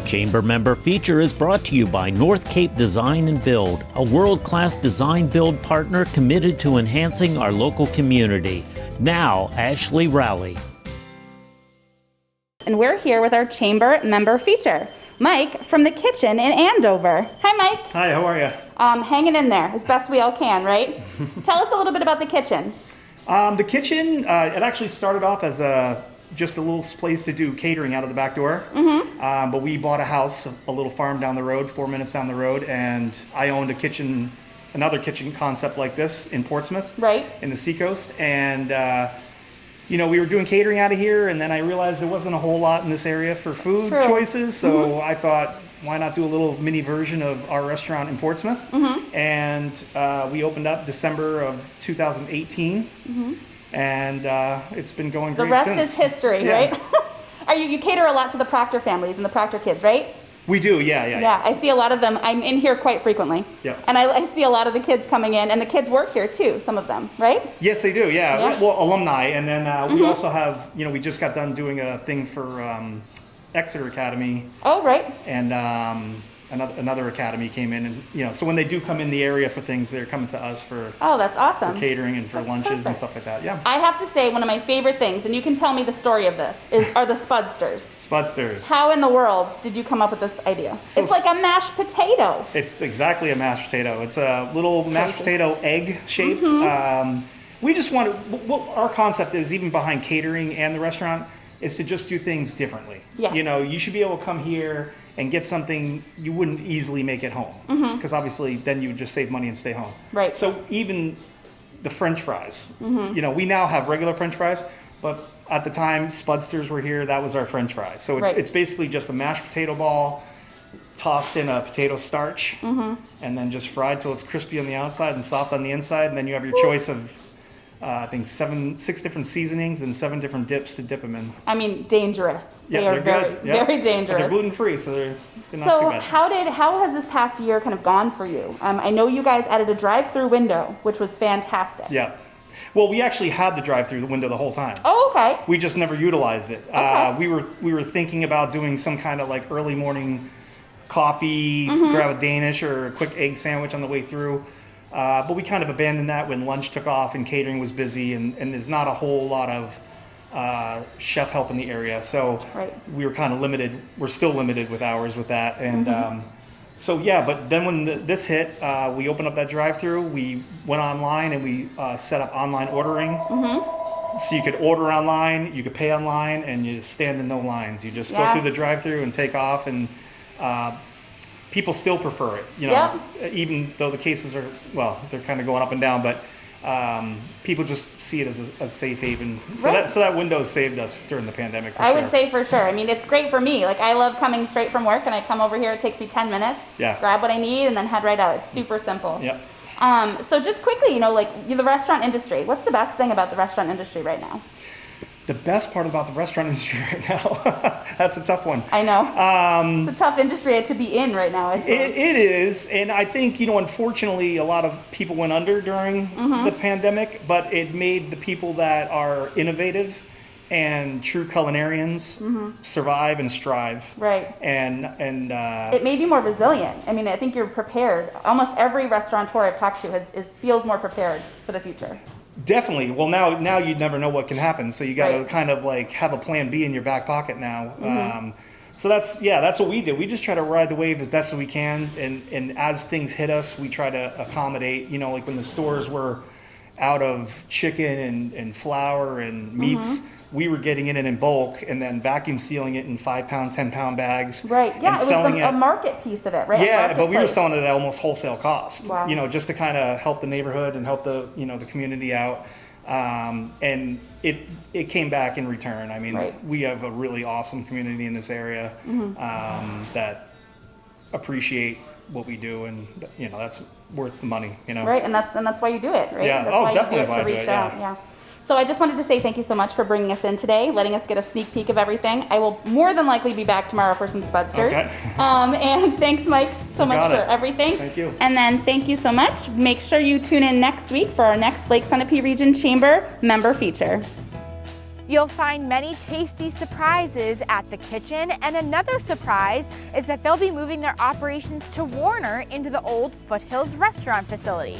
Chamber Member Feature is brought to you by Northcape Design and Build, a world-class design build partner committed to enhancing our local community. Now, Ashlee Rowley. And we're here with our Chamber Member Feature, Mike from the kitchen in Andover. Hi, Mike. Hi, how are you? Hanging in there as best we all can, right? Tell us a little bit about the kitchen. The kitchen, it actually started off as just a little place to do catering out of the back door. But we bought a house, a little farm down the road, 4 minutes down the road, and I owned another kitchen concept like this in Portsmouth, right, in the seacoast. And you know, we were doing catering out of here, and then I realized there wasn't a whole lot in this area for food choices. So I thought, why not do a little mini version of our restaurant in Portsmouth? And we opened up December of 2018. And it's been going great since. The rest is history, right? You cater a lot to the Proctor families and the Proctor kids, right? We do, yeah. Yeah, I see a lot of them. I'm in here quite frequently. Yeah. And I see a lot of the kids coming in, and the kids work here too, some of them, right? Yes, they do, yeah. Well, alumni, and then we also have, you know, we just got done doing a thing for Exeter Academy. Oh, right. And another academy came in, and you know, so when they do come in the area for things, they're coming to us for that's awesome, for catering and for lunches and stuff like that. Yeah. I have to say, one of my favorite things, and you can tell me the story of this, are the Spudsters. Spudsters. How in the world did you come up with this idea? So it's like a mashed potato. It's exactly a mashed potato. It's a little mashed potato egg shaped. We just wanted, what our concept is, even behind catering and the restaurant, is to just do things differently. Yeah. You know, you should be able to come here and get something you wouldn't easily make at home, because obviously then you would just save money and stay home. Right. So even the French fries, you know, we now have regular French fries, but at the time Spudsters were here, that was our French fries. So it's basically just a mashed potato ball tossed in a potato starch and then just fried till it's crispy on the outside and soft on the inside, and then you have your choice of I think 6 different seasonings and 7 different dips to dip them in. I mean, dangerous. Yeah, they are very, good. very dangerous. But they're gluten-free, so they're not too bad. So how has this past year kind of gone for you? I know you guys added a drive-through window, which was fantastic. Yeah. Well, we actually had the drive-through window the whole time. Oh, okay. We just never utilized it. Okay. We were thinking about doing some kind of like early morning coffee, grab a Danish or a quick egg sandwich on the way through. But we kind of abandoned that when lunch took off and catering was busy, and there's not a whole lot of chef help in the area. So we were kind of limited. We're still limited with hours with that. And so, yeah, but then when this hit, we opened up that drive-through. We went online and we set up online ordering. So you could order online, you could pay online, and you stand in no lines. You just go through the drive-through and take off, and people still prefer it, you know, even though the cases are, well, they're kind of going up and down, but people just see it as a safe haven. So that window saved us during the pandemic, for sure. I would say for sure. I mean, it's great for me. Like, I love coming straight from work, and I come over here, it takes me 10 minutes, grab what I need, and then head right out. It's super simple. So just quickly, you know, like the restaurant industry, what's the best thing about the restaurant industry right now? The best part about the restaurant industry right now, that's a tough one. I know. It's a tough industry to be in right now. It is, and I think, you know, unfortunately, a lot of people went under during the pandemic, but it made the people that are innovative and true culinarians survive and strive. Right. And it made you more resilient. I mean, I think you're prepared. Almost every restaurateur I've talked to feels more prepared for the future. Definitely. Well, now you never know what can happen, so you got to kind of like have a plan B in your back pocket now. So that's what we did. We just try to ride the wave as best as we can, and as things hit us, we try to accommodate. You know, like when the stores were out of chicken and flour and meats, we were getting it in bulk and then vacuum sealing it in 5-pound, 10-pound bags. Right. Yeah, and it was a market piece of it, right? Yeah, but we were selling it at almost wholesale cost. Wow. You know, just to kind of help the neighborhood and help the the community out. And it came back in return. I mean, we have a really awesome community in this area that appreciate what we do, and that's worth the money. Right, and that's why you do it, right? Yeah. That's Definitely why you do it, to reach out. Yeah. So I just wanted to say thank you so much for bringing us in today, letting us get a sneak peek of everything. I will more than likely be back tomorrow for some Spudsters. Okay. And thanks, Mike, so much for everything. Thank you. And then thank you so much. Make sure you tune in next week for our next Lake Sunapee Region Chamber member feature. You'll find many tasty surprises at the kitchen, and another surprise is that they'll be moving their operations to Warner into the old Foothills restaurant facility.